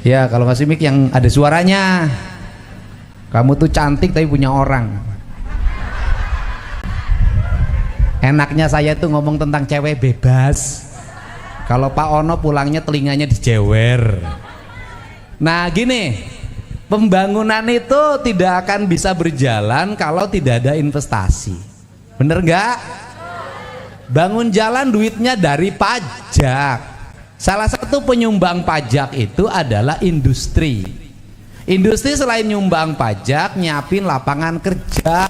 Ya, kalau ngasih mic yang ada suaranya. Kamu tuh cantik tapi punya orang. Enaknya saya tuh ngomong tentang cewek bebas. Kalau Pak Ono pulangnya telinganya dijewer. Nah gini, pembangunan itu tidak akan bisa berjalan kalau tidak ada investasi. Bener nggak? Bangun jalan duitnya dari pajak. Salah satu penyumbang pajak itu adalah industri. Industri selain nyumbang pajak, nyiapin lapangan kerja.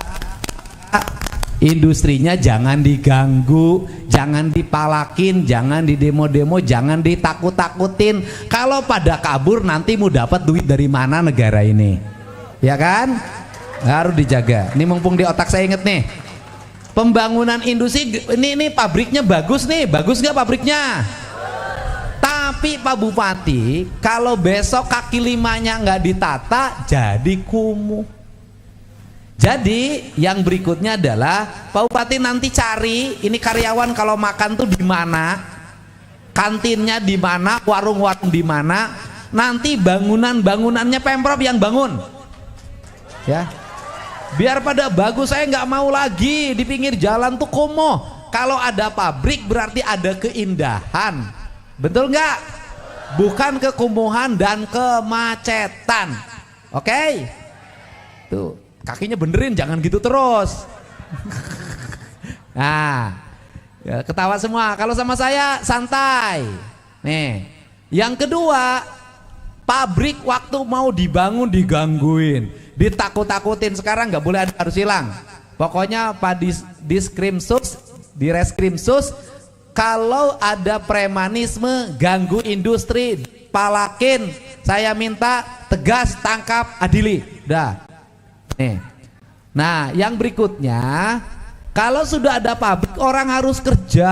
Industrinya jangan diganggu, jangan dipalakin, jangan didemo-demo, jangan ditakut-takutin. Kalau pada kabur nanti mau dapat duit dari mana negara ini? Ya kan? Harus dijaga. Ini mumpung di otak saya inget nih. Pembangunan industri ini pabriknya bagus nih, bagus nggak pabriknya? Tapi Pak Bupati, kalau besok kaki limanya nggak ditata, jadi kumuh. Jadi yang berikutnya adalah Pak Bupati nanti cari ini karyawan kalau makan tuh di mana, kantinnya di mana, warung-warung di mana. Nanti bangunannya Pemprov yang bangun, ya. Biar pada bagus, saya nggak mau lagi di pinggir jalan tuh kumuh. Kalau ada pabrik berarti ada keindahan, betul nggak? Bukan kekumuhan dan kemacetan. Oke? Tuh. Kakinya benerin, jangan gitu terus. Nah, ya, ketawa semua. Kalau sama saya santai. Nih, yang kedua, pabrik waktu mau dibangun digangguin, ditakut-takutin. Sekarang nggak boleh ada, harus hilang. Pokoknya Pak Diskrimsus, Direskrimsus, kalau ada premanisme, ganggu industri, palakin, saya minta tegas, tangkap, adili. Udah. Nih. Nah yang berikutnya, kalau sudah ada pabrik orang harus kerja.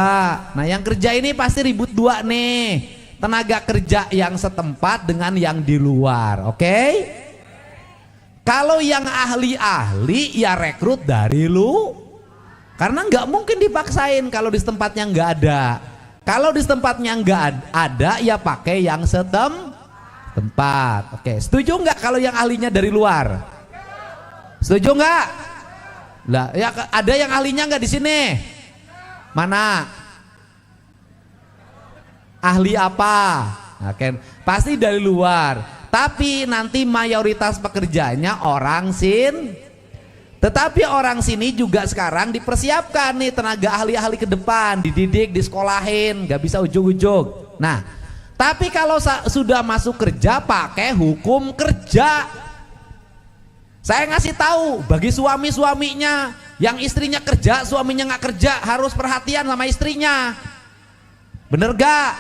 Nah yang kerja ini pasti ribut dua nih, tenaga kerja yang setempat dengan yang di luar. Oke? Kalau yang ahli-ahli ya rekrut dari lu, karena nggak mungkin dipaksain kalau di tempatnya nggak ada. Kalau di tempatnya nggak ada ya pakai yang setempat. Oke, setuju nggak kalau yang ahlinya dari luar? Setuju nggak? Lah, ya ada yang ahlinya nggak di sini? Mana? Ahli apa? Nah, kan pasti dari luar. Tapi nanti mayoritas pekerjanya orang Tetapi orang sini juga sekarang dipersiapkan nih tenaga ahli-ahli ke depan, dididik, disekolahin, nggak bisa ujug-ujug. Nah, tapi kalau sudah masuk kerja pakai hukum kerja. Saya ngasih tahu bagi suami-suaminya yang istrinya kerja, suaminya nggak kerja, harus perhatian sama istrinya. Bener gak?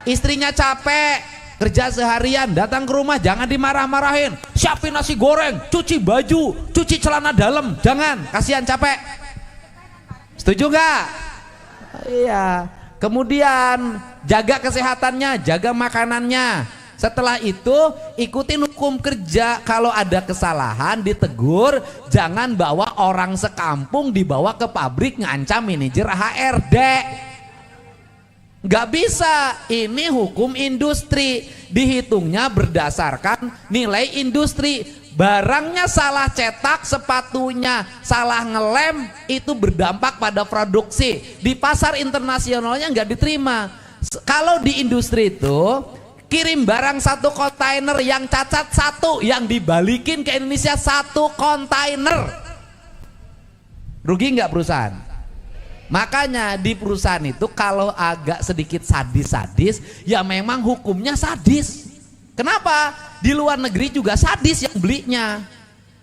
Istrinya capek kerja seharian, datang ke rumah jangan dimarah-marahin, siapin nasi goreng, cuci baju, cuci celana dalam, jangan, kasihan capek. Setuju nggak? Iya. Kemudian jaga kesehatannya, jaga makanannya. Setelah itu ikutin hukum kerja. Kalau ada kesalahan ditegur, jangan bawa orang sekampung dibawa ke pabrik ngancam manajer HRD. Nggak bisa, ini hukum industri, dihitungnya berdasarkan nilai industri. Barangnya salah cetak, sepatunya salah ngelem, itu berdampak pada produksi. Di pasar internasionalnya nggak diterima. Kalau di industri itu kirim barang satu kontainer yang cacat satu, yang dibalikin ke Indonesia satu kontainer, rugi nggak perusahaan? Makanya di perusahaan itu kalau agak sedikit sadis-sadis, ya memang hukumnya sadis. Kenapa? Di luar negeri juga sadis yang belinya,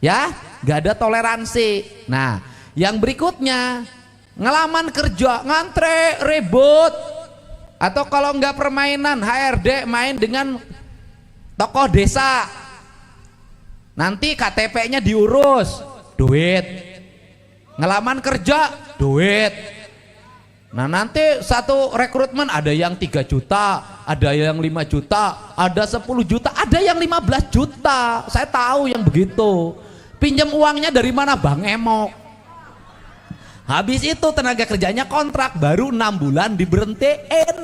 ya nggak ada toleransi. Nah yang berikutnya, ngelamar kerja ngantre ribut. Atau kalau nggak permainan HRD main dengan tokoh desa, nanti KTP-nya diurus, duit. Ngelamar kerja, duit. Nah nanti satu rekrutmen ada yang 3 juta, ada yang 5 juta, ada 10 juta, ada yang 15 juta. Saya tahu yang begitu. Pinjam uangnya dari mana? Bang Emok. Habis itu tenaga kerjanya kontrak, baru 6 bulan diberhentiin.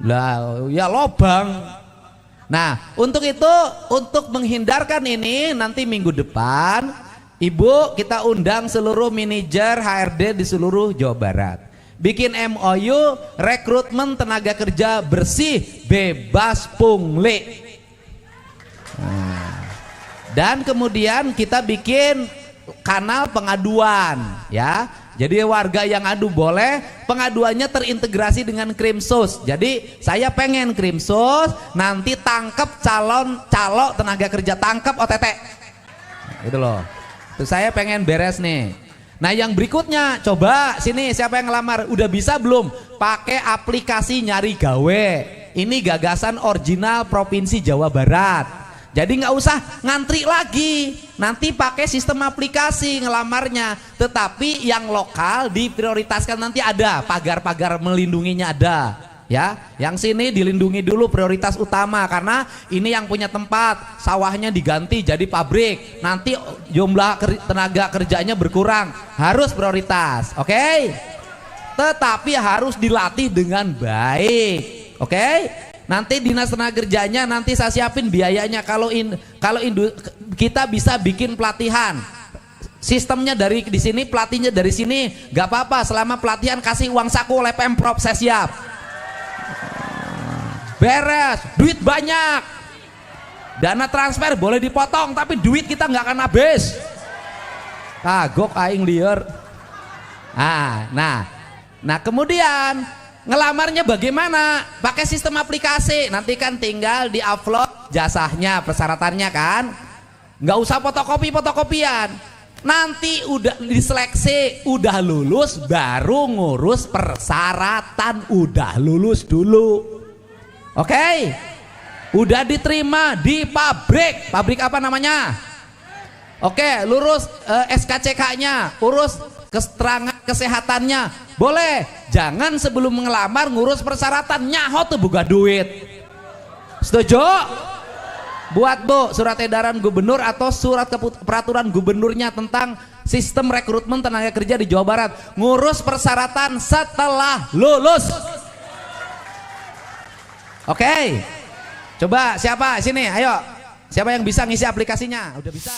Lah ya lobang. Nah untuk itu, untuk menghindarkan ini, nanti minggu depan Ibu kita undang seluruh manajer HRD di seluruh Jawa Barat, bikin MOU rekrutmen tenaga kerja bersih bebas pungli. Dan kemudian kita bikin kanal pengaduan ya. Jadi warga yang adu boleh, pengaduannya terintegrasi dengan Krimsus. Jadi saya pengen Krimsus nanti tangkep calon tenaga kerja, tangkep OTT. Itu loh. Tuh saya pengen beres nih. Nah yang berikutnya, coba sini siapa yang ngelamar, udah bisa belum pakai aplikasi nyari gawe? Ini gagasan original Provinsi Jawa Barat. Jadi nggak usah ngantri lagi, nanti pakai sistem aplikasi ngelamarnya. Tetapi yang lokal diprioritaskan, nanti ada pagar-pagar melindunginya ada. Ya, yang sini dilindungi dulu prioritas utama karena ini yang punya tempat, sawahnya diganti jadi pabrik. Nanti jumlah tenaga kerjanya berkurang, harus prioritas. Oke? Tetapi harus dilatih dengan baik. Oke? Nanti dinas tenaga kerjanya nanti saya siapin biayanya. Kalau kita bisa bikin pelatihan, sistemnya dari di sini, pelatihnya dari sini, nggak apa-apa. Selama pelatihan kasih uang saku oleh Pemprov, saya siap. Beres, duit banyak, dana transfer boleh dipotong, tapi duit kita nggak akan habis. Kagok aing liar. Nah kemudian ngelamarnya bagaimana? Pakai sistem aplikasi. Nanti kan tinggal di-upload jasanya, persyaratannya kan. Nggak usah fotokopian. Nanti udah diseleksi, udah lulus baru ngurus persyaratan, udah lulus dulu. Oke? Udah diterima di pabrik. Pabrik apa namanya? Oke, lurus SKCK-nya, urus keterangan kesehatannya. Boleh, jangan sebelum ngelamar ngurus persyaratan, nyaho tuh buka duit. Setuju? Buat Bu surat edaran gubernur atau surat peraturan gubernurnya tentang sistem rekrutmen tenaga kerja di Jawa Barat, ngurus persyaratan setelah lulus. Oke. Coba siapa sini, ayo. Siapa yang bisa ngisi aplikasinya? Udah bisa.